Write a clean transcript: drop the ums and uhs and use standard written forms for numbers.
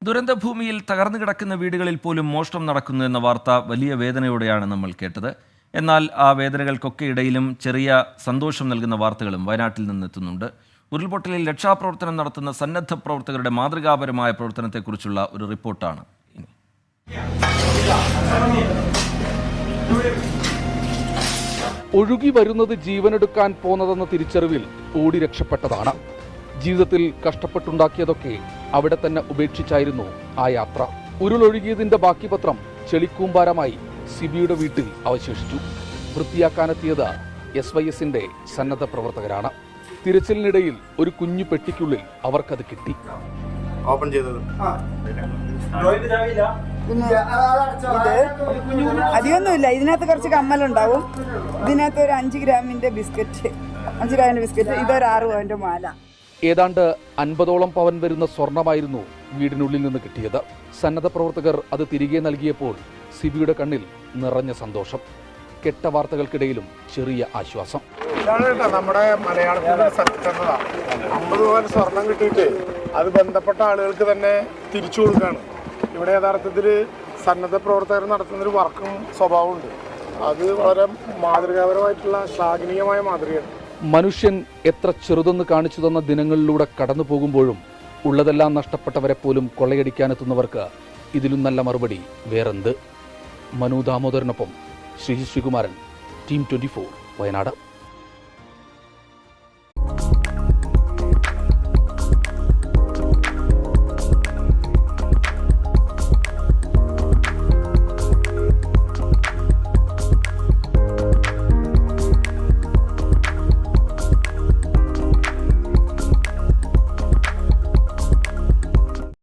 ദുരന്തഭൂമിയിൽ തകർന്നു കിടക്കുന്ന വീടുകളിൽ പോലും മോഷണം നടക്കുന്നു എന്ന വാർത്ത വലിയ വേദനയോടെയാണ് നമ്മൾ കേട്ടത്. എന്നാൽ ആ വേദനകൾക്കൊക്കെ ഇടയിലും ചെറിയ സന്തോഷം നൽകുന്ന വാർത്തകളും വയനാട്ടിൽ നിന്നെത്തുന്നുണ്ട്. ഉരുൾപൊട്ടലിൽ രക്ഷാപ്രവർത്തനം നടത്തുന്ന സന്നദ്ധ പ്രവർത്തകരുടെ മാതൃകാപരമായ പ്രവർത്തനത്തെക്കുറിച്ചുള്ള ഒരു റിപ്പോർട്ടാണ് ഇനി. ഒഴുകി വരുന്നത് ജീവനെടുക്കാൻ പോന്നതെന്ന തിരിച്ചറിവിൽ ഓടി രക്ഷപ്പെട്ടതാണ്. ജീവിതത്തിൽ കഷ്ടപ്പെട്ടുണ്ടാക്കിയതൊക്കെ അവിടെ തന്നെ ഉപേക്ഷിച്ചായിരുന്നു ആ യാത്ര. ഉരുളൊഴുകിയതിന്റെ ബാക്കി പത്രം ചെളിക്കൂമ്പാരമായി സിബിയുടെ വീട്ടിൽ അവശേഷിച്ചു. വൃത്തിയാക്കാനെത്തിയത് SYSന്റെ സന്നദ്ധ പ്രവർത്തകരാണ്. തിരച്ചിലിനിടയിൽ ഒരു കുഞ്ഞു പെട്ടിക്കുള്ളിൽ അവർക്കത് കിട്ടി. ഓപ്പൺ ചെയ്തത് അധികമൊന്നുമില്ല. ഇതിനകത്ത് കുറച്ച് കമ്മലുണ്ടാവും. ഇതിനകത്ത് ഒരു 5 ഗ്രാമിന്റെ ബിസ്ക്കറ്റ്, 5 ഗ്രാമിന്റെ ബിസ്ക്കറ്റ്, ഇതൊരു 6 പവന്റെ മാല. ഏതാണ്ട് 50ഓളം പവൻ വരുന്ന സ്വർണമായിരുന്നു വീടിനുള്ളിൽ നിന്ന് കിട്ടിയത്. സന്നദ്ധ പ്രവർത്തകർ അത് തിരികെ നൽകിയപ്പോൾ സിബിയുടെ കണ്ണിൽ നിറഞ്ഞ സന്തോഷം. കെട്ട വാർത്തകൾക്കിടയിലും ചെറിയ ആശ്വാസം. നമ്മുടെ മലയാളത്തിന്റെ സത്യസന്ധത. 50 പവൻ സ്വർണം കിട്ടിയിട്ട് അത് ബന്ധപ്പെട്ട ആളുകൾക്ക് തന്നെ തിരിച്ചു കൊടുക്കുകയാണ്. ഇവിടെ യഥാർത്ഥത്തിൽ സന്നദ്ധ പ്രവർത്തകർ നടത്തുന്നൊരു വർക്കും സ്വഭാവമുണ്ട്. അത് വളരെ മാതൃകാപരമായിട്ടുള്ള ശ്ലാഘനീയമായ മാതൃകയാണ്. മനുഷ്യൻ എത്ര ചെറുതെന്ന് കാണിച്ചു തന്ന ദിനങ്ങളിലൂടെ കടന്നു പോകുമ്പോഴും ഉള്ളതെല്ലാം നഷ്ടപ്പെട്ടവരെ പോലും കൊള്ളയടിക്കാനെത്തുന്നവർക്ക് ഇതിലും നല്ല മറുപടി വേറെന്ത്? മനു ദാമോദരനൊപ്പം ശ്രീകുമാരൻ, ടീം 24, വയനാട്.